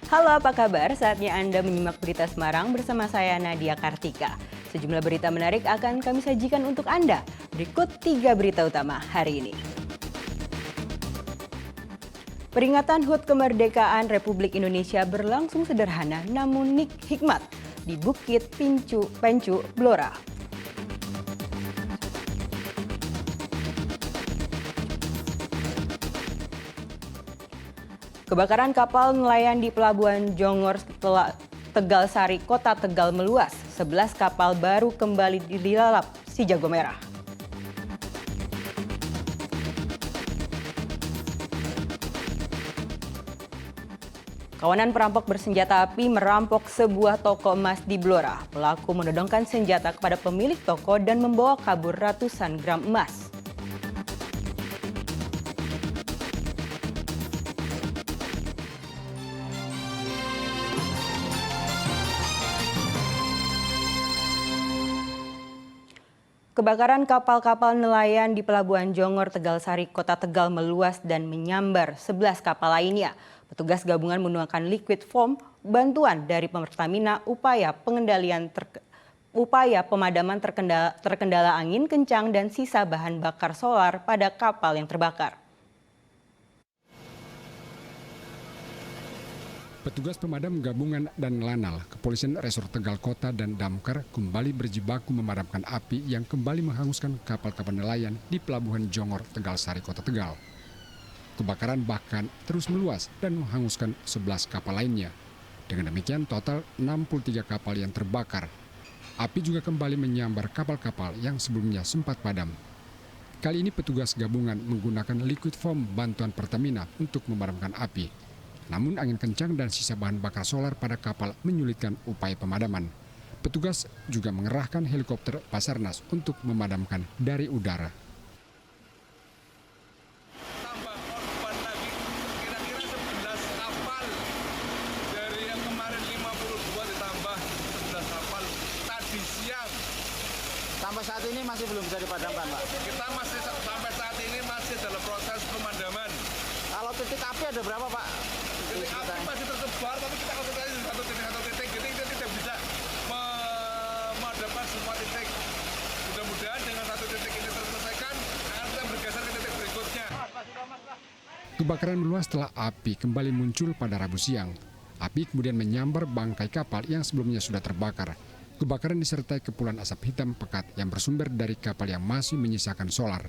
Halo, apa kabar? Saatnya Anda menyimak berita Semarang bersama saya Nadia Kartika. Sejumlah berita menarik akan kami sajikan untuk Anda. Berikut 3 berita utama hari ini. Peringatan HUT Kemerdekaan Republik Indonesia berlangsung sederhana namun hikmat di Bukit Pencu, Blora. Kebakaran kapal nelayan di Pelabuhan Jongor Tegal Sari, Kota Tegal meluas. 11 kapal baru kembali dilalap si Jago Merah. Kawanan perampok bersenjata api merampok sebuah toko emas di Blora. Pelaku menodongkan senjata kepada pemilik toko dan membawa kabur ratusan gram emas. Kebakaran kapal-kapal nelayan di Pelabuhan Jongor Tegal Sari, Kota Tegal meluas dan menyambar 11 kapal lainnya. Petugas gabungan menggunakan liquid foam, bantuan dari Pertamina, upaya pemadaman terkendala angin kencang dan sisa bahan bakar solar pada kapal yang terbakar. Petugas pemadam gabungan dan Lanal, Kepolisian Resort Tegal Kota dan Damkar kembali berjibaku memadamkan api yang kembali menghanguskan kapal-kapal nelayan di Pelabuhan Jongor Tegal Sari, Kota Tegal. Kebakaran bahkan terus meluas dan menghanguskan 11 kapal lainnya. Dengan demikian total 63 kapal yang terbakar. Api juga kembali menyambar kapal-kapal yang sebelumnya sempat padam. Kali ini petugas gabungan menggunakan liquid foam bantuan Pertamina untuk memadamkan api. Namun angin kencang dan sisa bahan bakar solar pada kapal menyulitkan upaya pemadaman. Petugas juga mengerahkan helikopter Basarnas untuk memadamkan dari udara. Tambah korban lagi, kira-kira 11 kapal. Dari yang kemarin 52 ditambah 11 kapal tadi siang. Sampai saat ini masih belum bisa dipadamkan, Pak? Kita masih sampai saat ini masih dalam proses pemadaman. Kalau titik api ada berapa, Pak? Titik api masih tersebar, tapi kita konsentrasi di satu titik. Jadi kita tidak bisa memadamkan semua titik. Mudah-mudahan dengan satu titik ini terselesaikan, akan kita bergeser ke titik berikutnya. Kebakaran meluas setelah api kembali muncul pada Rabu siang. Api kemudian menyambar bangkai kapal yang sebelumnya sudah terbakar. Kebakaran disertai kepulan asap hitam pekat yang bersumber dari kapal yang masih menyisakan solar.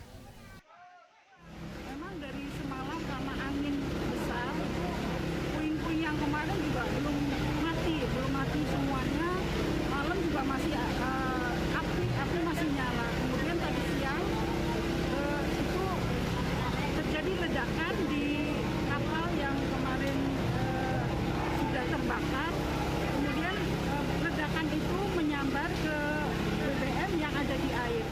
Memang dari semalam karena angin besar, puing-puing yang kemarin juga belum mati semuanya. Malam juga masih api masih nyala. Kemudian tadi siang itu terjadi ledakan di kapal yang kemarin sudah terbakar. Kemudian ledakan itu menyambar ke BBM yang ada di air.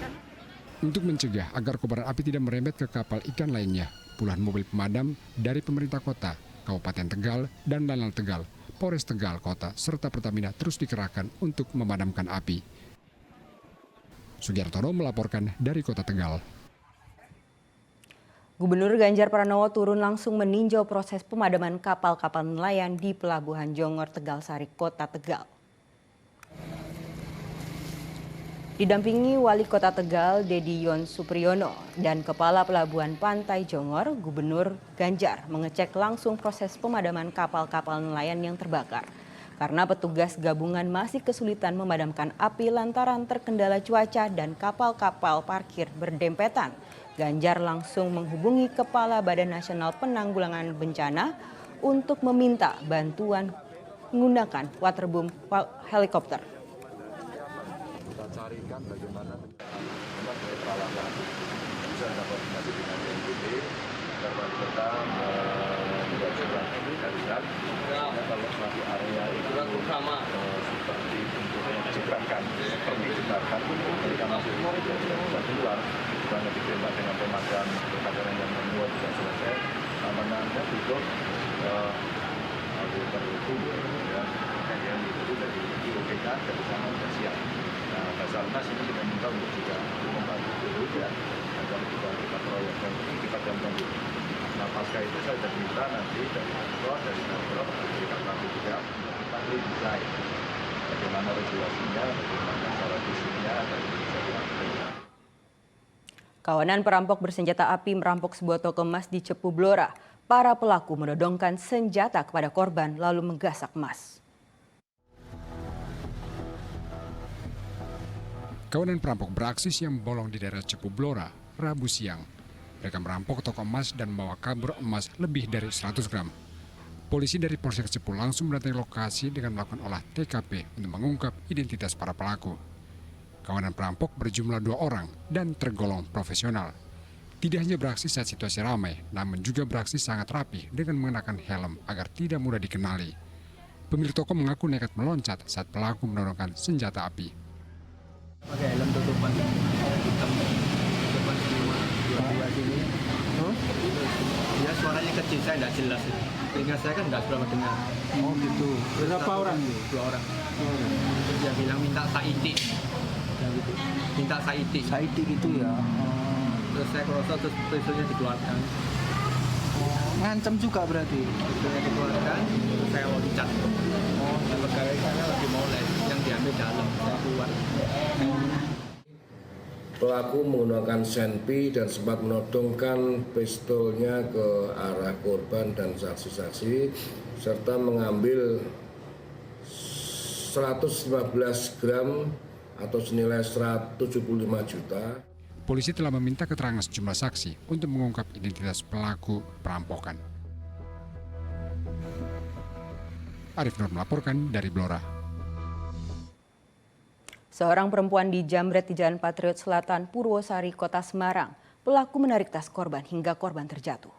Untuk mencegah agar kobaran api tidak merembet ke kapal ikan lainnya, puluhan mobil pemadam dari pemerintah kota, Kabupaten Tegal, dan Lanal Tegal, Polres Tegal Kota, serta Pertamina terus dikerahkan untuk memadamkan api. Sugiartono melaporkan dari Kota Tegal. Gubernur Ganjar Pranowo turun langsung meninjau proses pemadaman kapal-kapal nelayan di Pelabuhan Jongor Tegal Sari, Kota Tegal. Didampingi Wali Kota Tegal, Dedi Yon Supriyono, dan Kepala Pelabuhan Pantai Jongor, Gubernur Ganjar mengecek langsung proses pemadaman kapal-kapal nelayan yang terbakar. Karena petugas gabungan masih kesulitan memadamkan api lantaran terkendala cuaca dan kapal-kapal parkir berdempetan, Ganjar langsung menghubungi Kepala Badan Nasional Penanggulangan Bencana untuk meminta bantuan menggunakan waterboom helikopter. Carikan bagaimana peralatan bisa koordinasi dengan BNPB karena kita tidak coba mengendalikan kalau suatu area itu seperti jebakan mereka masih tidak bisa keluar karena ditembak dengan pemadam yang membuat tidak selesai namanya butuh terhukum yang itu dari OPK dari sana sudah siap. Basarnas ini kita minta untuk juga membantu dulu ya agar kita proyek dan ini kita jam. Nah pasca itu saya sudah minta nanti dari kantor, dari KPU juga ahli desain bagaimana regulasinya, bagaimana cara desainnya, dan bisa dilakukan. Kawanan perampok bersenjata api merampok sebuah toko emas di Cepu Blora. Para pelaku menodongkan senjata kepada korban lalu menggasak emas. Kawanan perampok beraksi siang bolong di daerah Cepu Blora, Rabu siang. Mereka merampok toko emas dan membawa kabur emas lebih dari 100 gram. Polisi dari Polsek Cepu langsung mendatangi lokasi dengan melakukan olah TKP untuk mengungkap identitas para pelaku. Kawanan perampok berjumlah 2 orang dan tergolong profesional. Tidak hanya beraksi saat situasi ramai, namun juga beraksi sangat rapi dengan mengenakan helm agar tidak mudah dikenali. Pemilik toko mengaku nekat meloncat saat pelaku menodongkan senjata api. Pakai helm tutupan hitam, tutupan semua dua sini. Ya suaranya kecil, saya tidak jelas. Telinga saya kan nggak seberapa dengar. Oh gitu. Berapa orang? 2 orang. Terus dia bilang minta saiti. Gitu. Minta saiti. Saiti gitu ya. Terus saya kerosot, terus pistolnya dikeluarkan. Ngancam juga berarti. Pistolnya dikeluarkan, terus saya loncat. Dan pegawai saya lagi mau les, yang diambil dalam, saya keluar. Pelaku menggunakan senpi dan sempat menodongkan pistolnya ke arah korban dan saksi-saksi serta mengambil 115 gram atau senilai 175 juta. Polisi telah meminta keterangan sejumlah saksi untuk mengungkap identitas pelaku perampokan. Arif Nur melaporkan dari Blora. Seorang perempuan dijamret di Jalan Patriot Selatan, Purwosari, Kota Semarang. Pelaku menarik tas korban hingga korban terjatuh.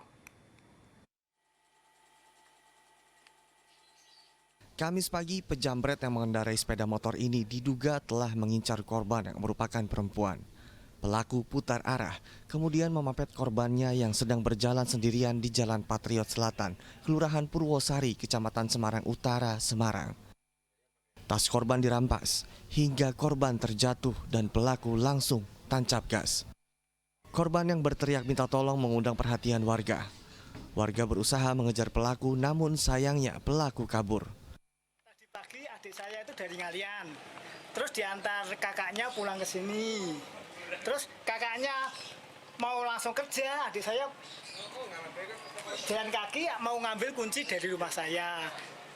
Kamis pagi, pejamret yang mengendarai sepeda motor ini diduga telah mengincar korban yang merupakan perempuan. Pelaku putar arah, kemudian memepet korbannya yang sedang berjalan sendirian di Jalan Patriot Selatan, Kelurahan Purwosari, Kecamatan Semarang Utara, Semarang. Tas korban dirampas, hingga korban terjatuh dan pelaku langsung tancap gas. Korban yang berteriak minta tolong mengundang perhatian warga. Warga berusaha mengejar pelaku, namun sayangnya pelaku kabur. Pagi adik saya itu dari Ngalian, terus diantar kakaknya pulang ke sini, terus kakaknya mau langsung kerja, adik saya jalan kaki mau ngambil kunci dari rumah saya.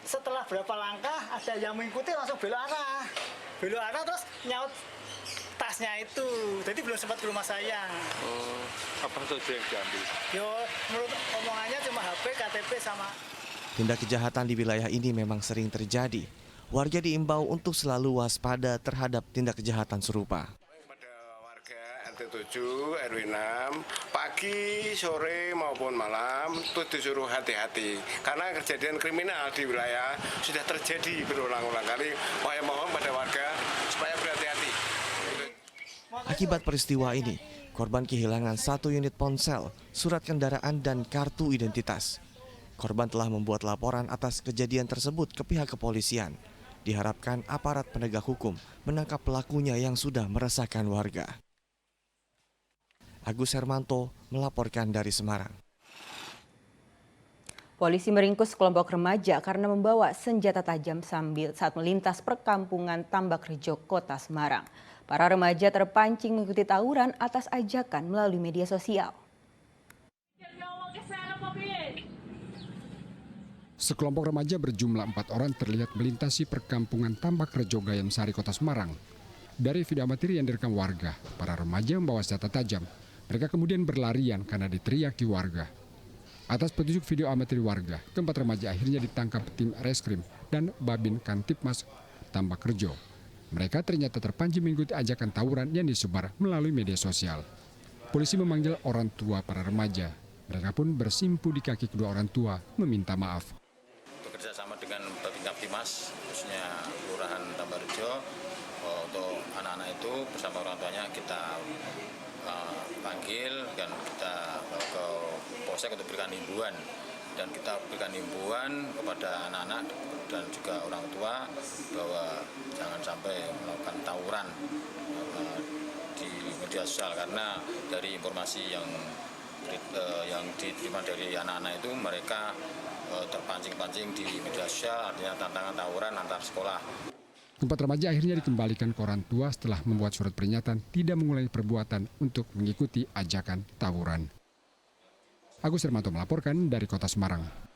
Setelah berapa langkah ada yang mengikuti langsung belok arah terus nyaut tasnya itu, jadi belum sempat ke rumah saya. Apa saja yang diambil? Yo, menurut omongannya cuma HP, KTP sama. Tindak kejahatan di wilayah ini memang sering terjadi. Warga diimbau untuk selalu waspada terhadap tindak kejahatan serupa. Pada warga RT 7, RW 6, pagi, sore maupun malam itu disuruh hati-hati. Karena kejadian kriminal di wilayah sudah terjadi berulang-ulang kali. Mohon pada warga supaya berhati-hati. Akibat peristiwa ini, korban kehilangan 1 unit ponsel, surat kendaraan, dan kartu identitas. Korban telah membuat laporan atas kejadian tersebut ke pihak kepolisian. Diharapkan aparat penegak hukum menangkap pelakunya yang sudah meresahkan warga. Agus Hermanto melaporkan dari Semarang. Polisi meringkus kelompok remaja karena membawa senjata tajam saat melintas perkampungan Tambakrejo, Kota Semarang. Para remaja terpancing mengikuti tawuran atas ajakan melalui media sosial. Sekelompok remaja berjumlah 4 orang terlihat melintasi perkampungan Tambakrejo, Gayamsari, Kota Semarang. Dari video amatir yang direkam warga, para remaja membawa senjata tajam. Mereka kemudian berlarian karena diteriaki warga. Atas petunjuk video amatir warga, keempat remaja akhirnya ditangkap tim reskrim dan Babin Kantipmas Tambakrejo. Mereka ternyata terpancing mengikuti ajakan tawuran yang disebar melalui media sosial. Polisi memanggil orang tua para remaja. Mereka pun bersimpu di kaki kedua orang tua meminta maaf. Bekerjasama dengan Babin Kantipmas, khususnya Kelurahan Tambakrejo, untuk anak-anak itu bersama orang tuanya kita panggil dan kita bawa ke polsek untuk berikan himbauan, dan kita berikan himbauan kepada anak-anak dan juga orang tua bahwa jangan sampai melakukan tawuran di media sosial, karena dari informasi yang yang diterima dari anak-anak itu mereka terpancing-pancing di media sosial, artinya tantangan tawuran antar sekolah. Keempat remaja akhirnya dikembalikan ke orang tua setelah membuat surat peringatan tidak mengulangi perbuatan untuk mengikuti ajakan tawuran. Agus Hermanto melaporkan dari Kota Semarang.